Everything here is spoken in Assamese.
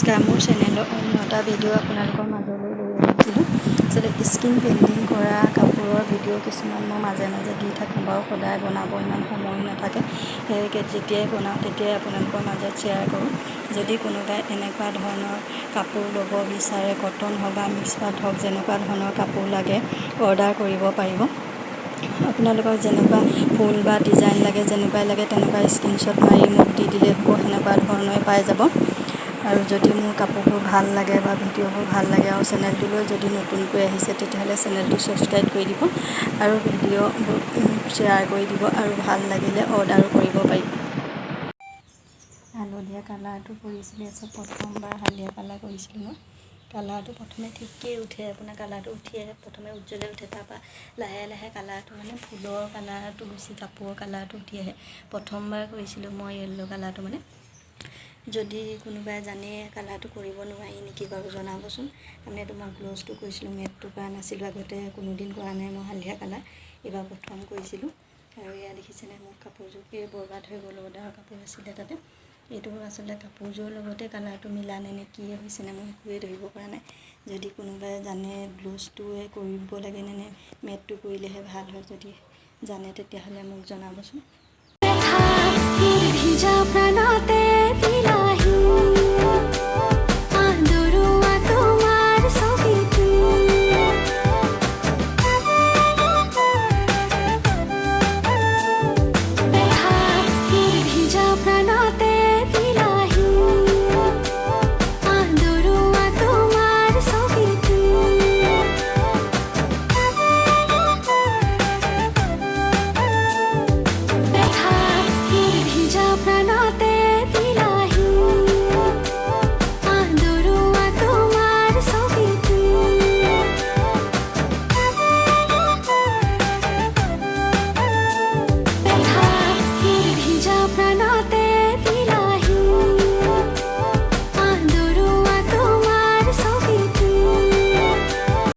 নমস্কাৰ, মোৰ চেনেলৰ অন্য এটা ভিডিঅ' আপোনালোকৰ মাজলৈ লৈ আহিছিলোঁ। আচলতে স্কিন পেইণ্টিং কৰা কাপোৰৰ ভিডিঅ' কিছুমান মই মাজে মাজে দি থাকোঁ বাৰু, সদায় বনাব ইমান সময় নাথাকে। সেয়েহে যেতিয়াই বনাওঁ তেতিয়াই আপোনালোকৰ মাজত শ্বেয়াৰ কৰোঁ। যদি কোনোবাই এনেকুৱা ধৰণৰ কাপোৰ ল'ব বিচাৰে, কটন হওক বা মিক্স পাট হওক, যেনেকুৱা ধৰণৰ কাপোৰ লাগে অৰ্ডাৰ কৰিব পাৰিব। আপোনালোকক যেনেকুৱা ফুল বা ডিজাইন লাগে, যেনেকুৱাই লাগে তেনেকুৱা স্ক্ৰীনশ্বট মাৰি মোক দি দিলেই হ'ব, সেনেকুৱা ধৰণে পাই যাব। আৰু যদি মোৰ কাপোৰবোৰ ভাল লাগে বা ভিডিঅ'বোৰ ভাল লাগে আৰু চেনেলটোলৈ যদি নতুনকৈ আহিছে তেতিয়াহ'লে চেনেলটো ছাবস্ক্ৰাইব কৰি দিব আৰু ভিডিঅ'বোৰ শ্বেয়াৰ কৰি দিব, আৰু ভাল লাগিলে অৰ্ডাৰো কৰিব পাৰিব। হালধীয়া কালাৰটো কৰিছিলোঁ, প্ৰথমবাৰ হালধীয়া কালাৰ কৰিছিলোঁ মই। কালাৰটো প্ৰথমে ঠিকেই উঠে, আপোনাৰ কালাৰটো উঠি আহে, প্ৰথমে উজ্জ্বলে উঠে, তাৰপৰা লাহে লাহে কালাৰটো মানে ফুলৰ কালাৰটো গুচি কাপোৰৰ কালাৰটো উঠি আহে। প্ৰথমবাৰ কৰিছিলোঁ মই য়েল্ল' কালাৰটো মানে। যদি কোনোবাই জানে কালাৰটো কৰিব নোৱাৰি নেকি বাৰু জনাবচোন। তাৰমানে মই গ্ল'জটো কৰিছিলোঁ, মেটটো কৰা নাছিলোঁ, আগতে কোনোদিন কৰা নাই মই হালধীয়া কালাৰ, এইবাৰ প্ৰথম কৰিছিলোঁ। আৰু এয়া দেখিছেনে, মোৰ কাপোৰযোৰকেই বৰবাদ হৈ গ'ল, অৰ্ডাৰৰ কাপোৰ আছিলে তাতে। এইটো আচলতে কাপোৰযোৰৰ লগতে কালাৰটো মিলা নে কি হৈছেনে মই একোৱেই ধৰিব পৰা নাই। যদি কোনোবাই জানে গ্ল'জটোৱে কৰিব লাগে নে মেটটো কৰিলেহে ভাল হয়, যদি জানে তেতিয়াহ'লে মোক জনাবচোন।